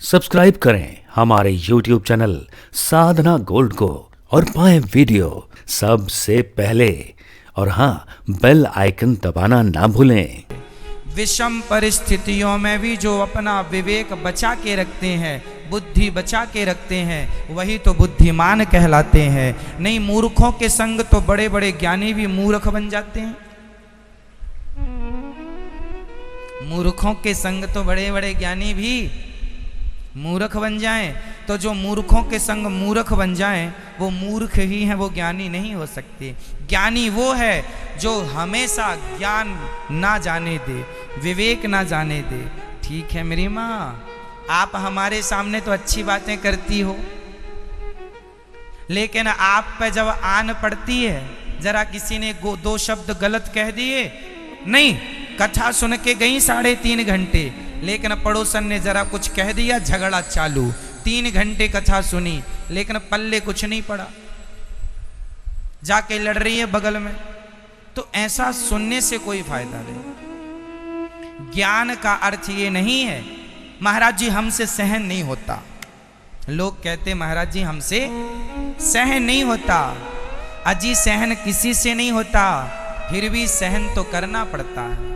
Subscribe करें हमारे YouTube channel साधना gold को और पाएं वीडियो सबसे पहले। और हाँ, बेल आइकन दबाना ना भूलें। विषम परिस्थितियों में भी जो अपना विवेक बचा के रखते हैं, बुद्धि बचा के रखते हैं, वही तो बुद्धिमान कहलाते हैं। नहीं, मूर्खों के संग तो बड़े बड़े ज्ञानी भी मूर्ख बन जाते हैं। मूर्खों के संग तो बड़े बड़े ज्ञानी भी मूर्ख बन जाएं। तो जो मूर्खों के संग मूर्ख बन जाएं, वो मूर्ख ही हैं, वो ज्ञानी नहीं हो सकते। ज्ञानी वो है जो हमेशा ज्ञान ना जाने दे, विवेक ना जाने दे। ठीक है मेरी माँ, आप हमारे सामने तो अच्छी बातें करती हो, लेकिन आप पे जब आन पड़ती है, जरा किसी ने दो शब्द गलत कह दिए, नहीं, कथा सुन के गई 3.5 घंटे, लेकिन पड़ोसन ने जरा कुछ कह दिया, झगड़ा चालू। 3 घंटे कथा सुनी, लेकिन पल्ले कुछ नहीं पड़ा, जाके लड़ रही है बगल में। तो ऐसा सुनने से कोई फायदा नहीं। ज्ञान का अर्थ ये नहीं है महाराज जी हमसे सहन नहीं होता। लोग कहते महाराज जी हमसे सहन नहीं होता। अजी सहन किसी से नहीं होता, फिर भी सहन तो करना पड़ता है।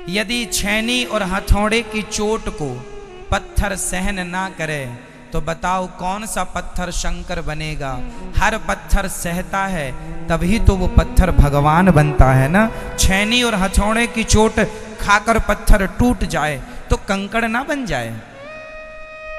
यदि छेनी और हथौड़े की चोट को पत्थर सहन ना करे, तो बताओ कौन सा पत्थर शंकर बनेगा। हर पत्थर सहता है, तभी तो वो पत्थर भगवान बनता है ना। छेनी और हथौड़े की चोट खाकर पत्थर टूट जाए तो कंकड़ ना बन जाए।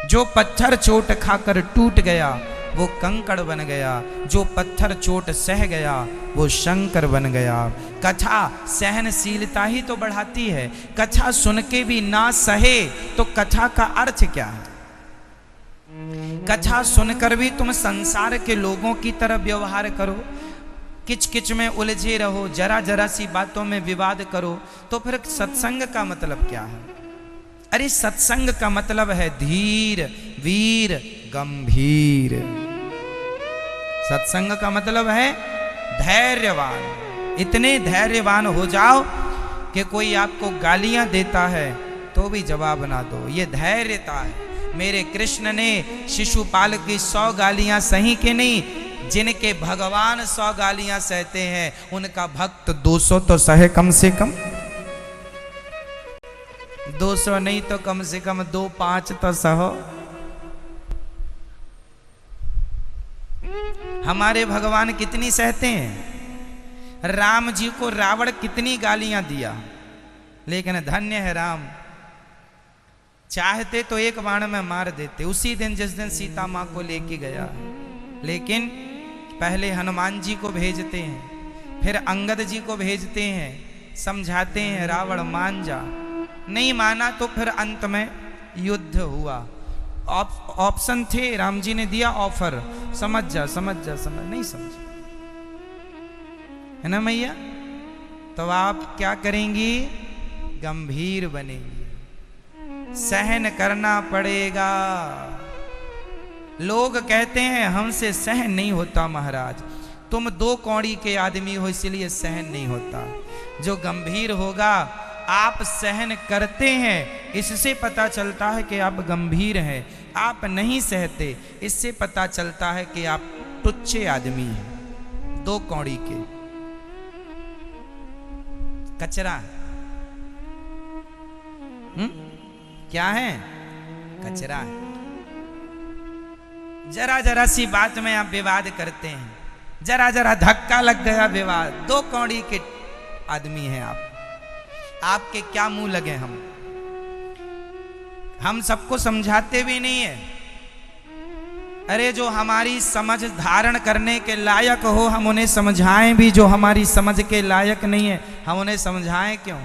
जो पत्थर चोट खाकर टूट गया वो कंकड़ बन गया, जो पत्थर चोट सह गया वो शंकर बन गया। कथा सहनशीलता ही तो बढ़ाती है। कथा सुन के भी ना सहे तो कथा का अर्थ क्या है। कथा सुनकर भी तुम संसार के लोगों की तरह व्यवहार करो, किच किच में उलझे रहो, जरा जरा सी बातों में विवाद करो, तो फिर सत्संग का मतलब क्या है। अरे सत्संग का मतलब है धीर वीर गंभीर। सत्संग का मतलब है धैर्यवान। इतने धैर्यवान हो जाओ कि कोई आपको गालियां देता है तो भी जवाब ना दो, ये धैर्यता है। मेरे कृष्ण ने शिशुपाल की 100 गालियां सही के नहीं, जिनके भगवान 100 गालियां सहते हैं, उनका भक्त 200 तो सहे कम से कम। 200 नहीं तो कम से कम 2-5 तो सहो। हमारे भगवान कितनी सहते हैं। राम जी को रावण कितनी गालियां दिया, लेकिन धन्य है राम, चाहते तो एक बाण में मार देते उसी दिन जिस दिन सीता मां को लेके गया। लेकिन पहले हनुमान जी को भेजते हैं, फिर अंगद जी को भेजते हैं, समझाते हैं रावण मान जा। नहीं माना तो फिर अंत में युद्ध हुआ। ऑप्शन थे, राम जी ने दिया ऑफर, समझ जा समझ जा, समझ नहीं समझ, है ना मैया। तो आप क्या करेंगी, गंभीर बनेंगी, सहन करना पड़ेगा। लोग कहते हैं हमसे सहन नहीं होता महाराज, तुम 2 कौड़ी के आदमी हो इसलिए सहन नहीं होता। जो गंभीर होगा, आप सहन करते हैं, इससे पता चलता है कि आप गंभीर हैं। आप नहीं सहते, इससे पता चलता है कि आप टुच्चे आदमी हैं, 2 कौड़ी के कचरा। क्या है, कचरा है। जरा जरा सी बात में आप विवाद करते हैं, जरा जरा धक्का लग गया विवाद, 2 कौड़ी के आदमी हैं आप। आपके क्या मुंह लगे हम सबको समझाते भी नहीं है। अरे जो हमारी समझ धारण करने के लायक हो हम उन्हें समझाएं भी, जो हमारी समझ के लायक नहीं है हम उन्हें समझाएं क्यों।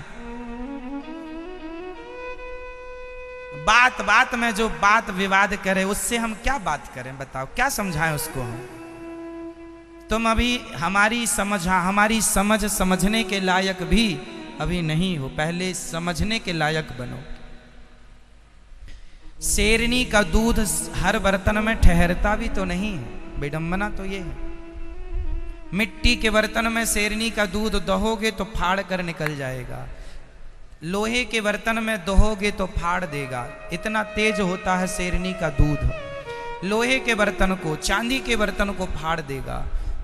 बात बात में जो बात विवाद करे उससे हम क्या बात करें, बताओ क्या समझाएं उसको हम। तुम अभी हमारी समझ समझने के लायक भी अभी नहीं हो, पहले समझने के लायक बनो। शेरनी का दूध हर बर्तन में ठहरता भी तो नहीं है, विडंबना तो ये है। मिट्टी के बर्तन में शेरनी का दूध दहोगे तो फाड़ कर निकल जाएगा। लोहे के बर्तन में दोहोगे तो फाड़ देगा, इतना तेज होता है शेरनी का दूध। लोहे के बर्तन को, चांदी के बर्तन को फाड़ देगा,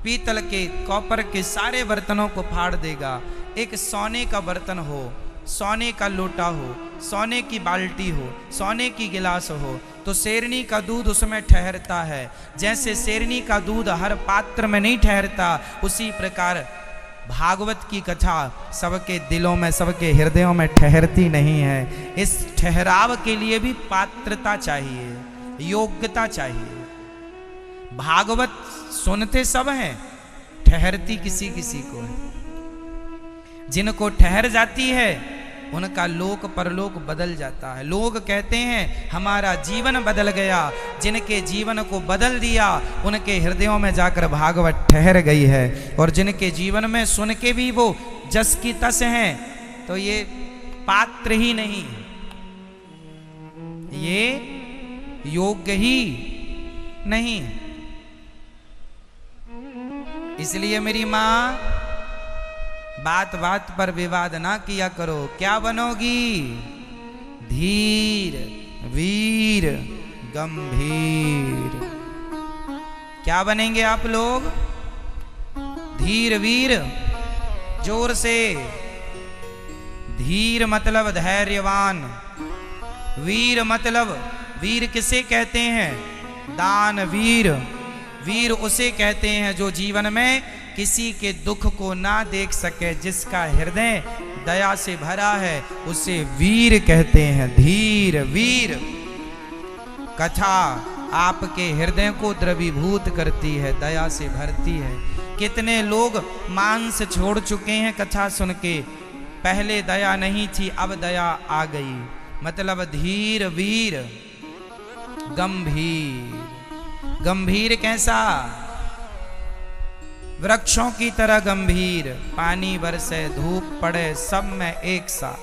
पीतल के, कॉपर के सारे बर्तनों को फाड़ देगा। एक सोने का बर्तन हो, सोने का लोटा हो, सोने की बाल्टी हो, सोने की गिलास हो, तो शेरनी का दूध उसमें ठहरता है। जैसे शेरनी का दूध हर पात्र में नहीं ठहरता, उसी प्रकार भागवत की कथा सबके दिलों में, सबके हृदयों में ठहरती नहीं है। इस ठहराव के लिए भी पात्रता चाहिए, योग्यता चाहिए। भागवत सुनते सब हैं, ठहरती किसी किसी को है। जिनको ठहर जाती है उनका लोक परलोक बदल जाता है। लोग कहते हैं हमारा जीवन बदल गया। जिनके जीवन को बदल दिया उनके हृदयों में जाकर भागवत ठहर गई है, और जिनके जीवन में सुन के भी वो जस की तस हैं, तो ये पात्र ही नहीं, ये योग्य ही नहीं। इसलिए मेरी मां, बात बात पर विवाद ना किया करो। क्या बनोगी? धीर वीर गंभीर। क्या बनेंगे आप लोग? धीर वीर, जोर से। धीर मतलब धैर्यवान, वीर मतलब, वीर किसे कहते हैं? दानवीर। वीर उसे कहते हैं जो जीवन में किसी के दुख को ना देख सके, जिसका हृदय दया से भरा है, उसे वीर कहते हैं। धीर वीर। कथा आपके हृदय को द्रवीभूत करती है, दया से भरती है। कितने लोग मांस छोड़ चुके हैं कथा सुन के। पहले दया नहीं थी, अब दया आ गई। मतलब धीर वीर गंभीर। गंभीर कैसा? वृक्षों की तरह गंभीर। पानी बरसे, धूप पड़े, सब में एक सा।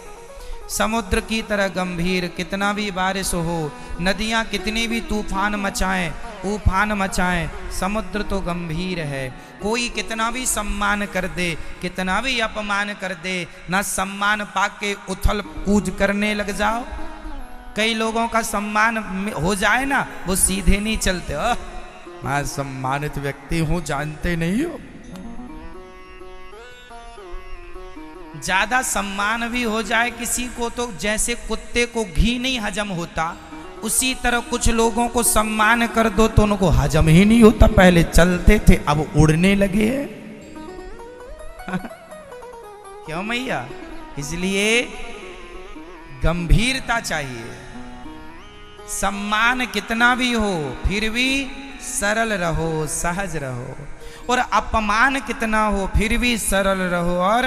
समुद्र की तरह गंभीर। कितना भी बारिश हो, नदियां कितनी भी तूफान मचाएं, उफान मचाएं, समुद्र तो गंभीर है। कोई कितना भी सम्मान कर दे, कितना भी अपमान कर दे, ना सम्मान पाके उथल कूद करने लग जाओ। कई लोगों का सम्मान हो जाए ना, वो सीधे नहीं चलते। मैं सम्मानित व्यक्ति हूं, जानते नहीं हो। ज्यादा सम्मान भी हो जाए किसी को तो जैसे कुत्ते को घी नहीं हजम होता, उसी तरह कुछ लोगों को सम्मान कर दो तो उनको हजम ही नहीं होता। पहले चलते थे, अब उड़ने लगे हैं। क्यों मैया? इसलिए गंभीरता चाहिए। सम्मान कितना भी हो, फिर भी सरल रहो, सहज रहो। और अपमान कितना हो, फिर भी सरल रहो। और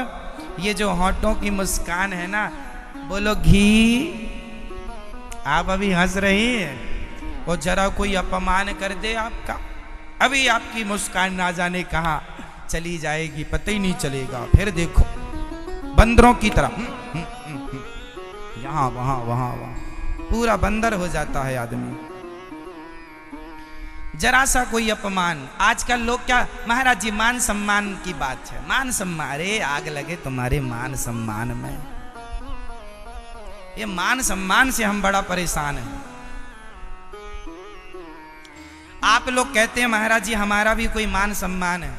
ये जो होठों की मुस्कान है ना, बोलो घी। आप अभी हंस रही हैं, और जरा कोई अपमान कर दे आपका, अभी आपकी मुस्कान ना जाने कहाँ चली जाएगी, पता ही नहीं चलेगा। फिर देखो बंदरों की तरह यहाँ वहां वहां वहां, पूरा बंदर हो जाता है आदमी। जरा सा कोई अपमान। आजकल लोग क्या, महाराज जी मान सम्मान की बात है, मान सम्मान। अरे आग लगे तुम्हारे मान सम्मान में। ये मान सम्मान से हम बड़ा परेशान हैं। आप लोग कहते हैं महाराज जी हमारा भी कोई मान सम्मान है।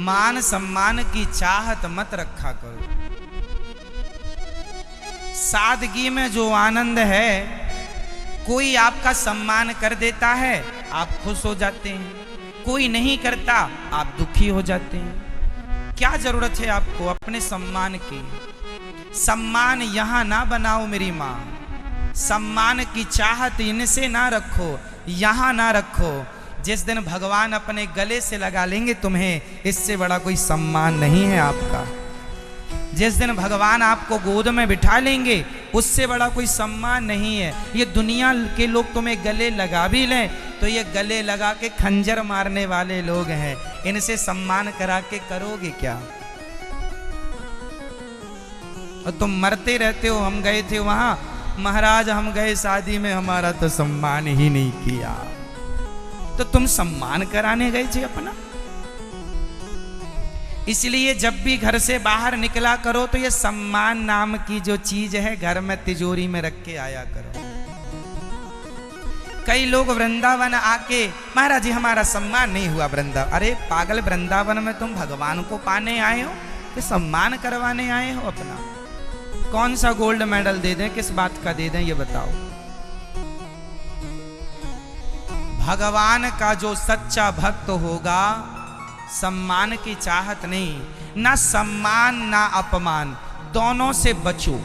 मान सम्मान की चाहत मत रखा करो। सादगी में जो आनंद है, कोई आपका सम्मान कर देता है आप खुश हो जाते हैं, कोई नहीं करता आप दुखी हो जाते हैं। क्या जरूरत है आपको अपने सम्मान की? सम्मान यहां ना बनाओ मेरी मां। सम्मान की चाहत इनसे ना रखो, यहां ना रखो। जिस दिन भगवान अपने गले से लगा लेंगे तुम्हें, इससे बड़ा कोई सम्मान नहीं है आपका। जिस दिन भगवान आपको गोद में बिठा लेंगे, उससे बड़ा कोई सम्मान नहीं है। ये दुनिया के लोग तुम्हें गले लगा भी लें तो ये गले लगा के खंजर मारने वाले लोग हैं। इनसे सम्मान करा के करोगे क्या? और तुम मरते रहते हो। हम गए थे वहां, महाराज हम गए शादी में, हमारा तो सम्मान ही नहीं किया। तो तुम सम्मान कराने गए थे अपना? इसलिए जब भी घर से बाहर निकला करो तो ये सम्मान नाम की जो चीज है घर में तिजोरी में रख के आया करो। कई लोग वृंदावन आके महाराज जी हमारा सम्मान नहीं हुआ वृंदावन। अरे पागल, वृंदावन में तुम भगवान को पाने आए हो कि सम्मान करवाने आए हो अपना? कौन सा गोल्ड मेडल दे दें, किस बात का दे दें ये बताओ। भगवान का जो सच्चा भक्त होगा सम्मान की चाहत नहीं, ना सम्मान ना अपमान, दोनों से बचो।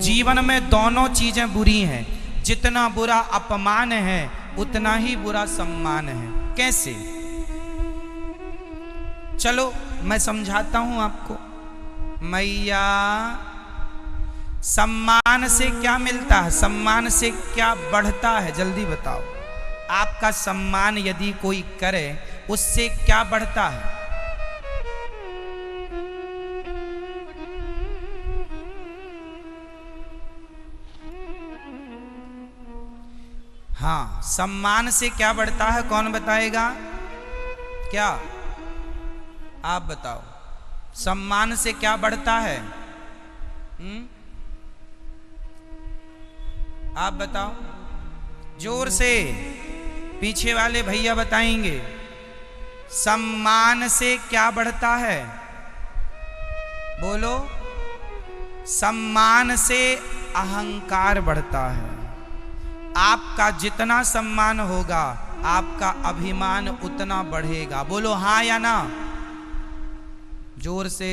जीवन में दोनों चीजें बुरी हैं, जितना बुरा अपमान है उतना ही बुरा सम्मान है। कैसे? चलो मैं समझाता हूं आपको। मैया, सम्मान से क्या मिलता है, सम्मान से क्या बढ़ता है, जल्दी बताओ। आपका सम्मान यदि कोई करे उससे क्या बढ़ता है? हाँ, सम्मान से क्या बढ़ता है, कौन बताएगा? क्या आप बताओ, सम्मान से क्या बढ़ता है? आप बताओ जोर से, पीछे वाले भैया बताएंगे। सम्मान से क्या बढ़ता है? बोलो। सम्मान से अहंकार बढ़ता है। आपका जितना सम्मान होगा आपका अभिमान उतना बढ़ेगा। बोलो हाँ या ना, जोर से।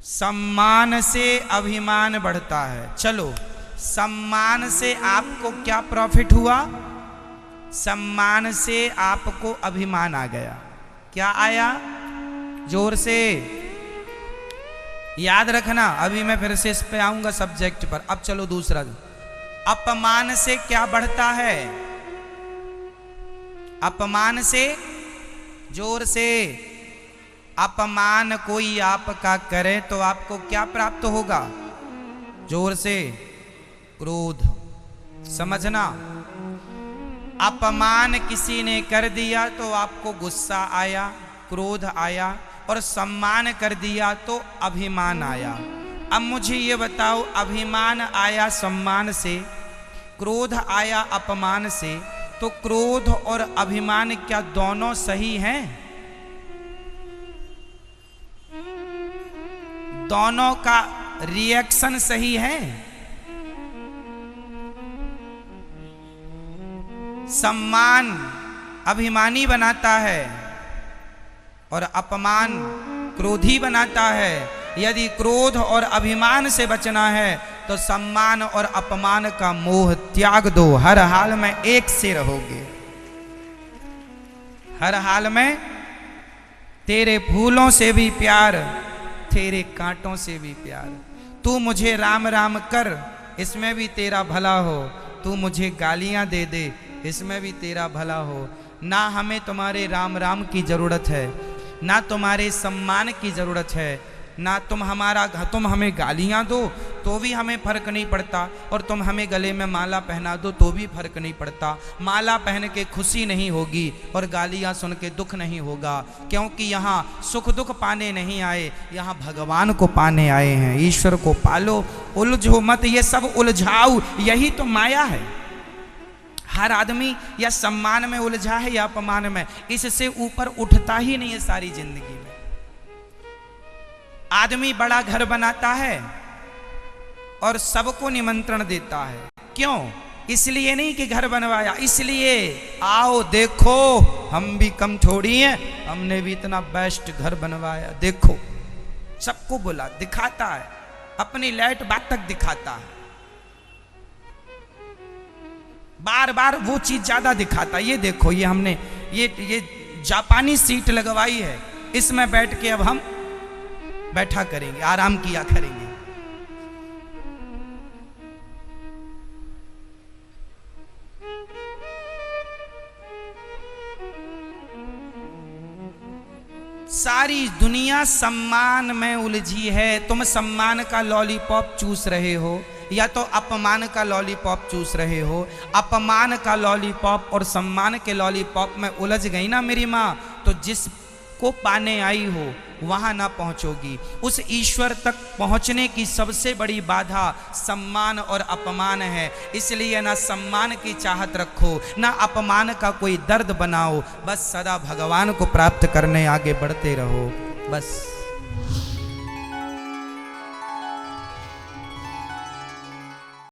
सम्मान से अभिमान बढ़ता है। चलो, सम्मान से आपको क्या प्रॉफिट हुआ? सम्मान से आपको अभिमान आ गया। क्या आया? जोर से याद रखना, अभी मैं फिर से इस पे आऊंगा सब्जेक्ट पर। अब चलो दूसरा। अपमान से क्या बढ़ता है? अपमान से, जोर से। अपमान कोई आपका करे तो आपको क्या प्राप्त होगा? जोर से। क्रोध। समझना, अपमान किसी ने कर दिया तो आपको गुस्सा आया, क्रोध आया, और सम्मान कर दिया तो अभिमान आया। अब मुझे ये बताओ, अभिमान आया सम्मान से, क्रोध आया अपमान से, तो क्रोध और अभिमान क्या दोनों सही हैं? दोनों का रिएक्शन सही है? सम्मान अभिमानी बनाता है और अपमान क्रोधी बनाता है। यदि क्रोध और अभिमान से बचना है तो सम्मान और अपमान का मोह त्याग दो। हर हाल में एक से रहोगे। हर हाल में तेरे फूलों से भी प्यार, तेरे कांटों से भी प्यार। तू मुझे राम राम कर, इसमें भी तेरा भला हो। तू मुझे गालियां दे दे, इसमें भी तेरा भला हो। ना हमें तुम्हारे राम राम की जरूरत है, ना तुम्हारे सम्मान की जरूरत है, ना तुम हमें गालियां दो तो भी हमें फर्क नहीं पड़ता, और तुम हमें गले में माला पहना दो तो भी फर्क नहीं पड़ता। माला पहन के खुशी नहीं होगी और गालियां सुन के दुख नहीं होगा, क्योंकि यहाँ सुख दुख पाने नहीं आए, यहाँ भगवान को पाने आए हैं। ईश्वर को पालो, उलझो मत। ये सब उलझाऊ, यही तो माया है। हर आदमी या सम्मान में उलझा है या अपमान में, इससे ऊपर उठता ही नहीं है सारी जिंदगी में। आदमी बड़ा घर बनाता है और सबको निमंत्रण देता है। क्यों? इसलिए नहीं कि घर बनवाया, इसलिए आओ देखो हम भी कम थोड़ी हैं, हमने भी इतना बेस्ट घर बनवाया, देखो। सबको बुला दिखाता है, अपनी लाइट बात तक दिखाता है, बार बार वो चीज ज्यादा दिखाता है। ये देखो, ये हमने ये जापानी सीट लगवाई है, इसमें बैठ के अब हम बैठा करेंगे, आराम किया करेंगे। सारी दुनिया सम्मान में उलझी है। तुम सम्मान का लॉलीपॉप चूस रहे हो या तो अपमान का लॉलीपॉप चूस रहे हो। अपमान का लॉलीपॉप और सम्मान के लॉलीपॉप में उलझ गई ना मेरी माँ, तो जिस को पाने आई हो वहां ना पहुंचोगी। उस ईश्वर तक पहुंचने की सबसे बड़ी बाधा सम्मान और अपमान है। इसलिए ना सम्मान की चाहत रखो, ना अपमान का कोई दर्द बनाओ, बस सदा भगवान को प्राप्त करने आगे बढ़ते रहो। बस।